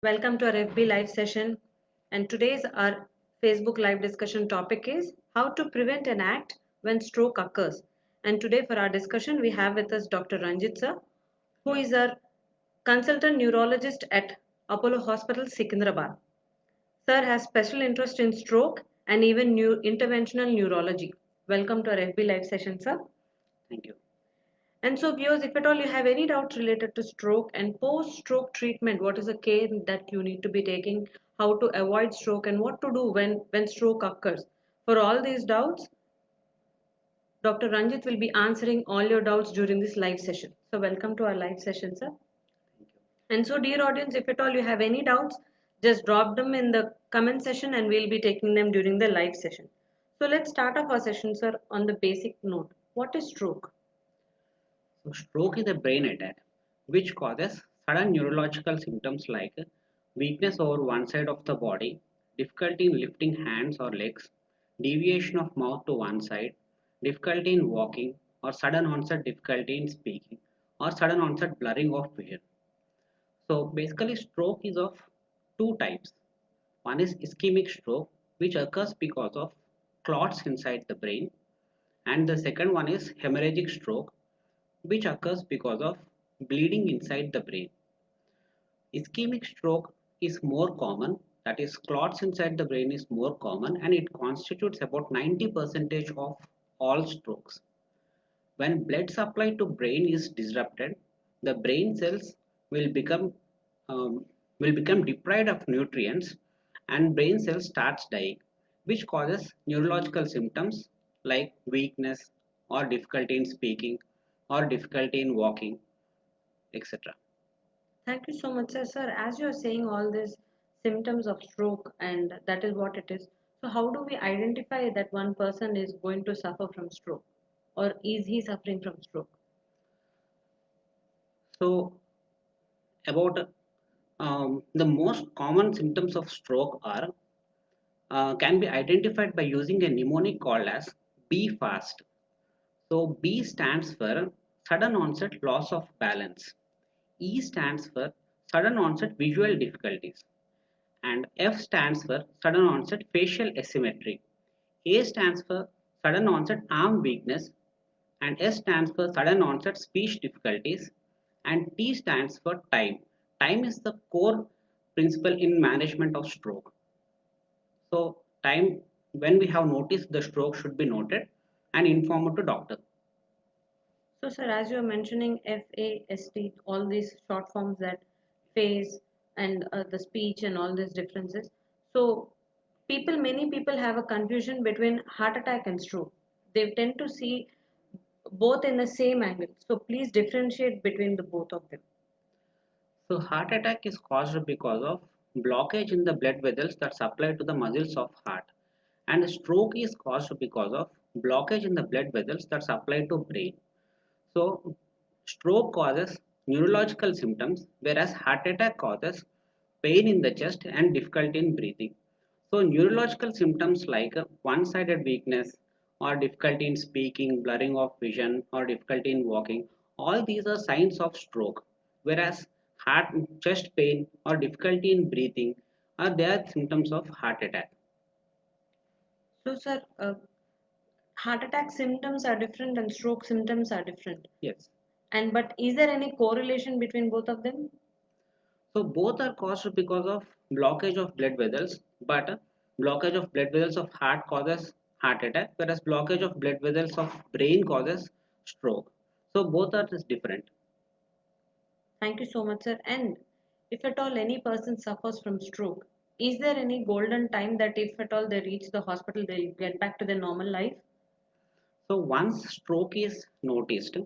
Welcome to our FB live session. And today's our Facebook live discussion topic is how to prevent an act when stroke occurs. And today for our discussion, we have with us Dr. Ranjit sir, who is our consultant neurologist at Apollo Hospital, Secunderabad. Sir has special interest in stroke and even new interventional neurology. Welcome to our FB live session, sir. Thank you. And so, viewers, if at all you have any doubts related to stroke and post-stroke treatment, what is the care that you need to be taking, how to avoid stroke, and what to do when stroke occurs? For all these doubts, Dr. Ranjit will be answering all your doubts during this live session. So, welcome to our live session, sir. Thank you. And so, dear audience, if at all you have any doubts, just drop them in the comment session and we'll be taking them during the live session. So, let's start off our session, sir, on the basic note. What is stroke? So, stroke is a brain attack which causes sudden neurological symptoms like weakness over one side of the body, difficulty in lifting hands or legs, deviation of mouth to one side, difficulty in walking, or sudden onset difficulty in speaking, or sudden onset blurring of vision. So, basically, stroke is of two types. One is ischemic stroke, which occurs because of clots inside the brain, and the second one is hemorrhagic stroke, which occurs because of bleeding inside the brain. Ischemic stroke is more common, that is, clots inside the brain is more common, and it constitutes about 90% of all strokes. When blood supply to brain is disrupted, the brain cells will become um, will become deprived of nutrients, and brain cells starts dying, which causes neurological symptoms like weakness or difficulty in speaking or difficulty in walking, etc. Thank you so much, sir. Sir, as you're saying all these symptoms of stroke, and that is what it is. So, how do we identify that one person is going to suffer from stroke, or is he suffering from stroke? So, about the most common symptoms of stroke are can be identified by using a mnemonic called as B fast. So B stands for sudden onset loss of balance. E stands for sudden onset visual difficulties. And F stands for sudden onset facial asymmetry. A stands for sudden onset arm weakness. And S stands for sudden onset speech difficulties. And T stands for time. Time is the core principle in management of stroke. So time when we have noticed the stroke should be noted and informed to doctor. So, sir, as you're mentioning FAST, all these short forms that face and the speech and all these differences. So, many people have a confusion between heart attack and stroke. They tend to see both in the same angle. So, please differentiate between the both of them. So heart attack is caused because of blockage in the blood vessels that supply to the muscles of heart. And stroke is caused because of blockage in the blood vessels that supply to brain. So stroke causes neurological symptoms, whereas heart attack causes pain in the chest and difficulty in breathing. So neurological symptoms like one-sided weakness or difficulty in speaking, blurring of vision or difficulty in walking, all these are signs of stroke. Whereas heart, chest pain or difficulty in breathing are their symptoms of heart attack. So, sir, heart attack symptoms are different and stroke symptoms are different. Yes. And but is there any correlation between both of them? So both are caused because of blockage of blood vessels, but blockage of blood vessels of heart causes heart attack, whereas blockage of blood vessels of brain causes stroke. So both are just different. Thank you so much, sir. And if at all any person suffers from stroke, is there any golden time that if at all they reach the hospital, they'll get back to their normal life? So once stroke is noticed,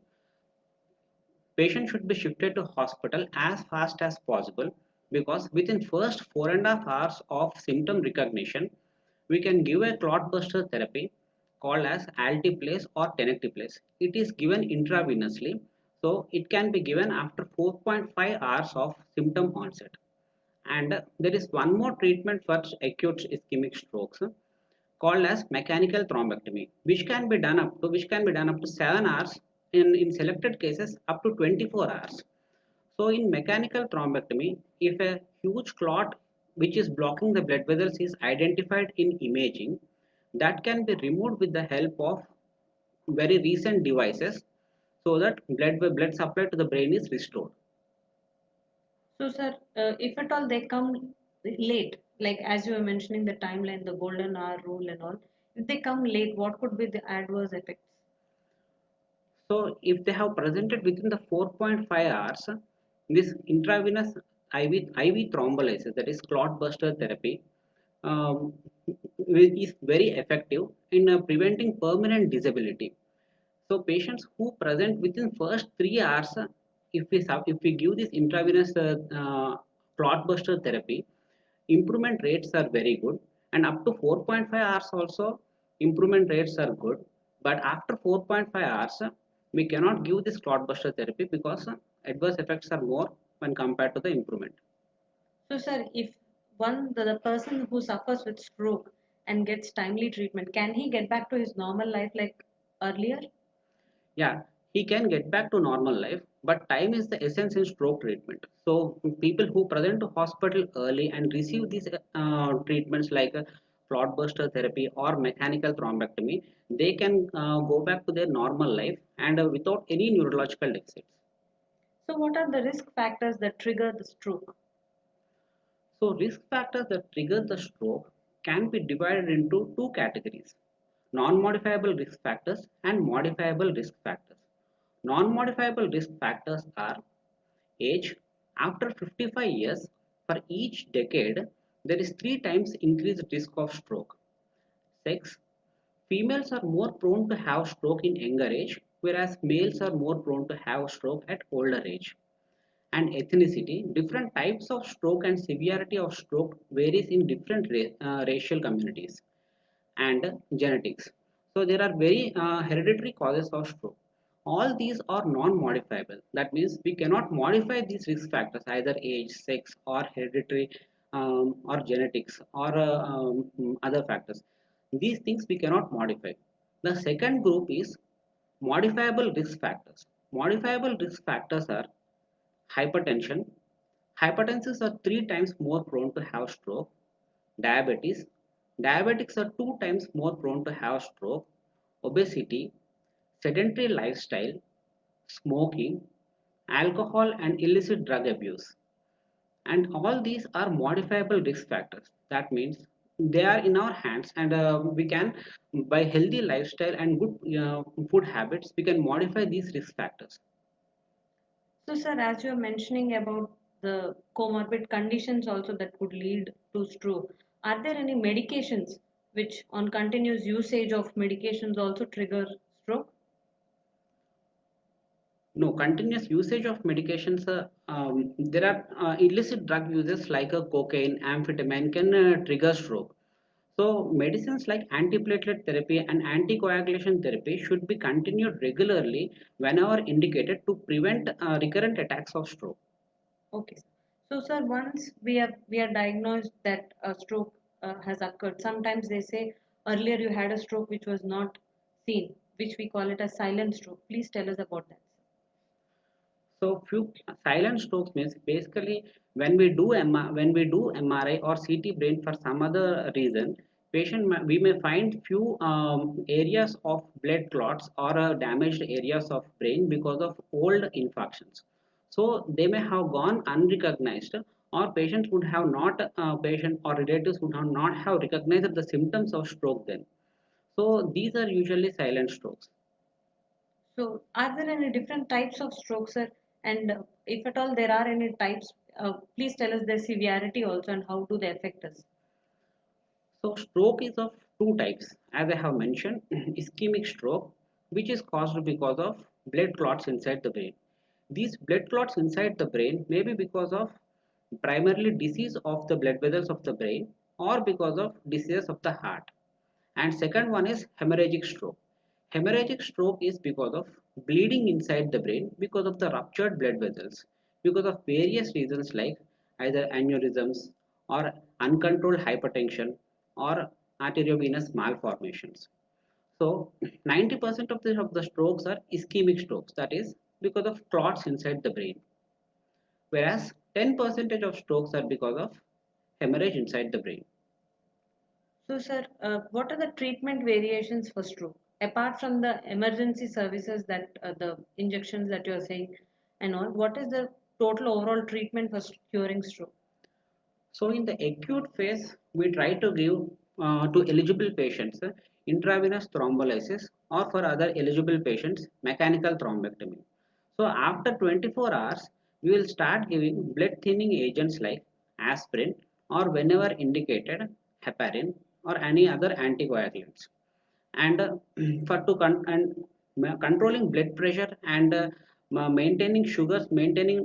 patient should be shifted to hospital as fast as possible because within first 4.5 hours of symptom recognition, we can give a clot buster therapy called as altiplase or tenecteplase. It is given intravenously, so it can be given after 4.5 hours of symptom onset. And there is one more treatment for acute ischemic strokes called as mechanical thrombectomy, which can be done up to 7 hours in selected cases up to 24 hours. So in mechanical thrombectomy, if a huge clot which is blocking the blood vessels is identified in imaging, that can be removed with the help of very recent devices so that blood supply to the brain is restored. So, sir, if at all they come late, like as you were mentioning the timeline, the golden hour rule and all, if they come late, what could be the adverse effects? So if they have presented within the 4.5 hours, this intravenous IV thrombolysis, that is clot buster therapy, um, is very effective in preventing permanent disability. So patients who present within first 3 hours, if we give this intravenous clot buster therapy, improvement rates are very good, and up to 4.5 hours also improvement rates are good. But after 4.5 hours, we cannot give this clot buster therapy because adverse effects are more when compared to the improvement. So, sir, if the person who suffers with stroke and gets timely treatment, can he get back to his normal life like earlier? Yeah, he can get back to normal life, but time is the essence in stroke treatment. So people who present to hospital early and receive these treatments like buster therapy or mechanical thrombectomy, they can go back to their normal life and without any neurological deficits. So, what are the risk factors that trigger the stroke? So risk factors that trigger the stroke can be divided into two categories: non-modifiable risk factors and modifiable risk factors. Non-modifiable risk factors are age. After 55 years, for each decade, there is 3 times increased risk of stroke. Sex. Females are more prone to have stroke in younger age, whereas males are more prone to have stroke at older age. And ethnicity. Different types of stroke and severity of stroke varies in different racial communities. And genetics. So there are very hereditary causes of stroke. All these are non-modifiable. That means we cannot modify these risk factors, either age, sex, or hereditary, or genetics, or other factors. These things we cannot modify. The second group is modifiable risk factors. Modifiable risk factors are hypertension. Hypertensives are 3 times more prone to have stroke. Diabetes. Diabetics are 2 times more prone to have stroke. Obesity, sedentary lifestyle, smoking, alcohol and illicit drug abuse. And all these are modifiable risk factors. That means they are in our hands, and we can, by healthy lifestyle and good food habits, we can modify these risk factors. So, sir, as you're mentioning about the comorbid conditions also that could lead to stroke, are there any medications which, on continuous usage of medications, also trigger stroke? No, continuous usage of medications, there are illicit drug uses like cocaine, amphetamine can trigger stroke. So medicines like antiplatelet therapy and anticoagulation therapy should be continued regularly whenever indicated to prevent recurrent attacks of stroke. Okay. So, sir, once we are diagnosed that a stroke has occurred, sometimes they say earlier you had a stroke which was not seen, which we call it a silent stroke. Please tell us about that. So few silent strokes means basically when we do MRI or CT brain for some other reason, we may find few areas of blood clots or damaged areas of brain because of old infarctions. So they may have gone unrecognized, or patients would have not patient or relatives would have not have recognized the symptoms of stroke then. So these are usually silent strokes. So, are there any different types of strokes, sir? And if at all there are any types, please tell us their severity also and how do they affect us. So stroke is of two types, as I have mentioned: ischemic stroke, which is caused because of blood clots inside the brain. These blood clots inside the brain may be because of primarily disease of the blood vessels of the brain or because of disease of the heart. And second one is hemorrhagic stroke. Hemorrhagic stroke is because of bleeding inside the brain because of the ruptured blood vessels, because of various reasons like either aneurysms or uncontrolled hypertension or arteriovenous malformations. So 90% of the strokes are ischemic strokes, that is because of clots inside the brain. whereas 10% of strokes are because of hemorrhage inside the brain. So, sir, what are the treatment variations for stroke? Apart from the emergency services that the injections that you are saying and all, what is the total overall treatment for curing stroke? So in the acute phase, we try to give to eligible patients intravenous thrombolysis, or for other eligible patients mechanical thrombectomy. So after 24 hours, we will start giving blood thinning agents like aspirin, or whenever indicated heparin or any other anticoagulants. And for to con- and controlling blood pressure and maintaining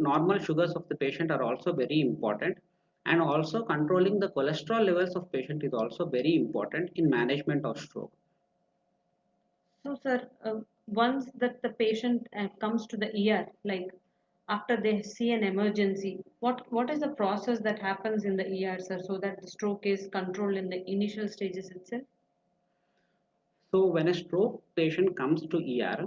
normal sugars of the patient are also very important, and also controlling the cholesterol levels of patient is also very important in management of stroke. So, sir, once that the patient comes to the ER, like after they see an emergency, what is the process that happens in the ER, sir, so that the stroke is controlled in the initial stages itself? So when a stroke patient comes to ER,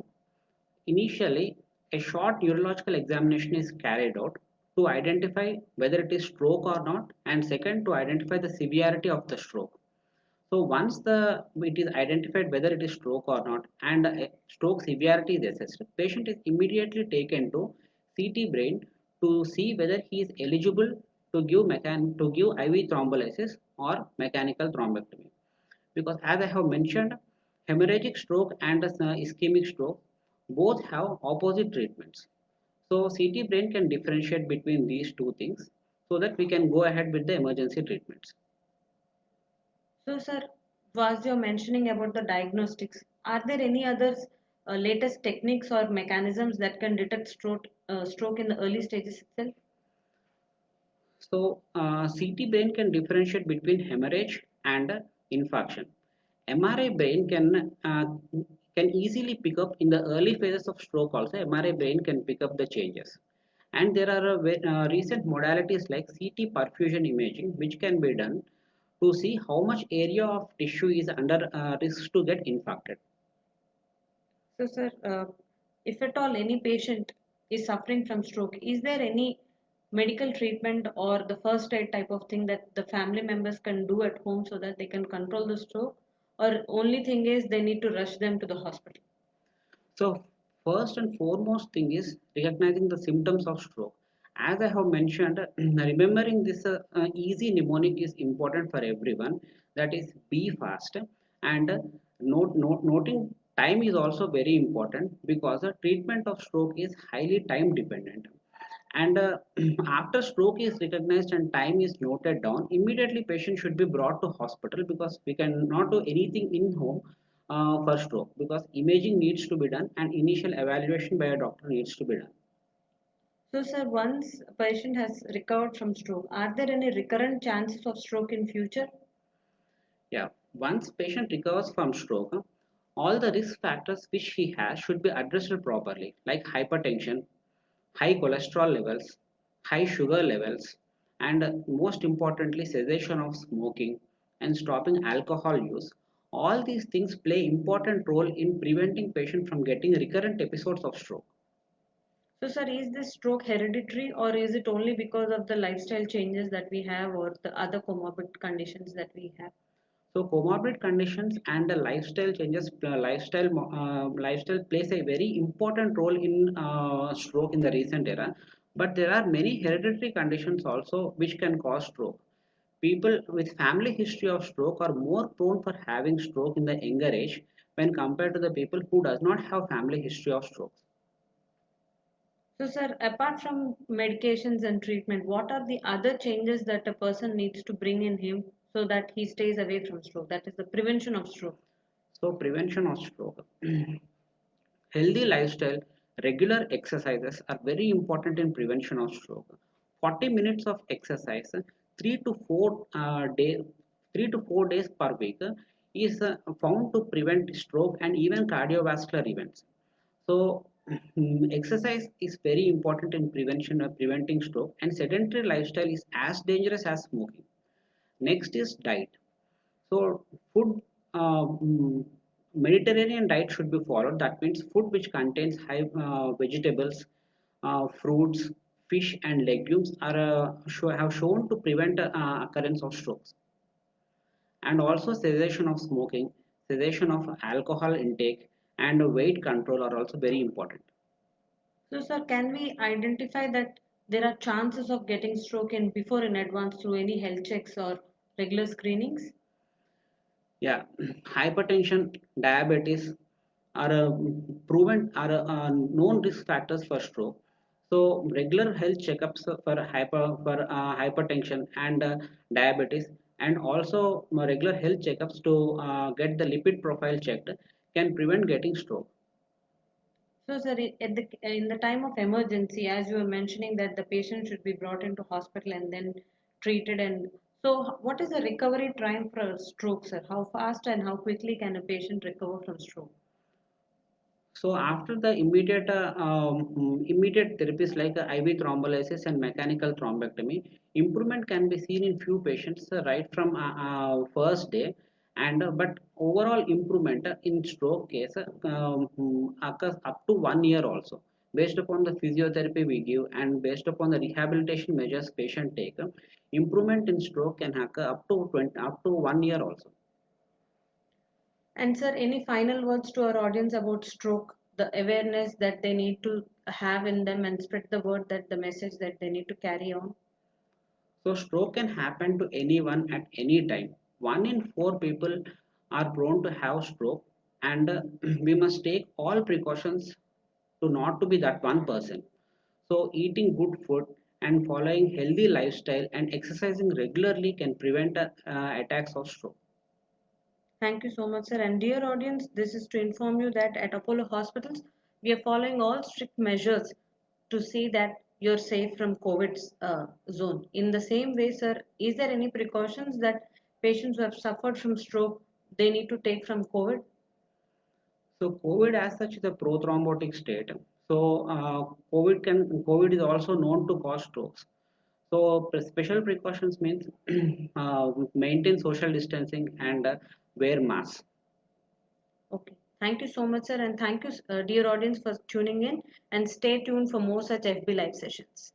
initially a short neurological examination is carried out to identify whether it is stroke or not, and second, to identify the severity of the stroke. So once it is identified whether it is stroke or not, and stroke severity is assessed, patient is immediately taken to CT brain to see whether he is eligible to give IV thrombolysis or mechanical thrombectomy. Because as I have mentioned, hemorrhagic stroke and ischemic stroke both have opposite treatments. So CT brain can differentiate between these two things so that we can go ahead with the emergency treatments. So, sir, was you mentioning about the diagnostics? Are there any other latest techniques or mechanisms that can detect stroke in the early stages itself? So CT brain can differentiate between hemorrhage and infarction. MRI brain can easily pick up in the early phases of stroke. Also, MRI brain can pick up the changes. And there are recent modalities like CT perfusion imaging, which can be done to see how much area of tissue is under risk to get infected. So, sir, if at all any patient is suffering from stroke, is there any medical treatment or the first aid type of thing that the family members can do at home so that they can control the stroke? Or only thing is they need to rush them to the hospital? So first and foremost thing is recognizing the symptoms of stroke. As I have mentioned, remembering this easy mnemonic is important for everyone. That is, be fast, and noting time is also very important, because the treatment of stroke is highly time dependent. And after stroke is recognized and time is noted down, immediately patient should be brought to hospital, because we cannot do anything in home for stroke, because imaging needs to be done and initial evaluation by a doctor needs to be done. So, sir, once a patient has recovered from stroke, are there any recurrent chances of stroke in future? Yeah, once patient recovers from stroke, all the risk factors which he has should be addressed properly, like hypertension, high cholesterol levels, high sugar levels, and most importantly, cessation of smoking and stopping alcohol use. All these things play important role in preventing patient from getting recurrent episodes of stroke. So, sir, is this stroke hereditary or is it only because of the lifestyle changes that we have or the other comorbid conditions that we have? So comorbid conditions and the lifestyle changes, lifestyle plays a very important role in stroke in the recent era. But there are many hereditary conditions also which can cause stroke. People with family history of stroke are more prone for having stroke in the younger age when compared to the people who does not have family history of stroke. So, sir, apart from medications and treatment, what are the other changes that a person needs to bring in him so that he stays away from stroke? That is the prevention of stroke. So prevention of stroke. Healthy lifestyle, regular exercises are very important in prevention of stroke. 40 minutes of exercise, 3 to 4 day, 3 to 4 days per week is found to prevent stroke and even cardiovascular events. So exercise is very important in prevention of preventing stroke, and sedentary lifestyle is as dangerous as smoking. Next is diet. So food, Mediterranean diet should be followed. That means food which contains high vegetables, fruits, fish, and legumes have shown to prevent occurrence of strokes. And also cessation of smoking, cessation of alcohol intake, and weight control are also very important. So, sir, can we identify that there are chances of getting stroke in before in advance through any health checks or regular screenings? Yeah, hypertension, diabetes are known risk factors for stroke. So regular health checkups for hypertension and diabetes, and also regular health checkups to get the lipid profile checked can prevent getting stroke. So, sir, in the time of emergency, as you were mentioning that the patient should be brought into hospital and then treated, and so what is the recovery time for a stroke, sir? How fast and how quickly can a patient recover from stroke? So after the immediate therapies like IV thrombolysis and mechanical thrombectomy, improvement can be seen in few patients right from first day, and but overall improvement in stroke case occurs up to 1 year also. Based upon the physiotherapy we give and based upon the rehabilitation measures patient take, improvement in stroke can occur up to 1 year also. And sir, any final words to our audience about stroke, the awareness that they need to have in them and spread the word that the message that they need to carry on? So stroke can happen to anyone at any time. 1 in 4 people are prone to have stroke, and we must take all precautions to not to be that one person. So eating good food and following healthy lifestyle and exercising regularly can prevent attacks of stroke. Thank you so much, sir. And dear audience, this is to inform you that at Apollo Hospitals, we are following all strict measures to see that you're safe from COVID zone. In the same way, sir, is there any precautions that patients who have suffered from stroke they need to take from COVID? So COVID as such is a prothrombotic state. So COVID is also known to cause strokes. So special precautions means maintain social distancing and wear masks. Okay. Thank you so much, sir. And thank you, dear audience, for tuning in. And stay tuned for more such FB Live sessions.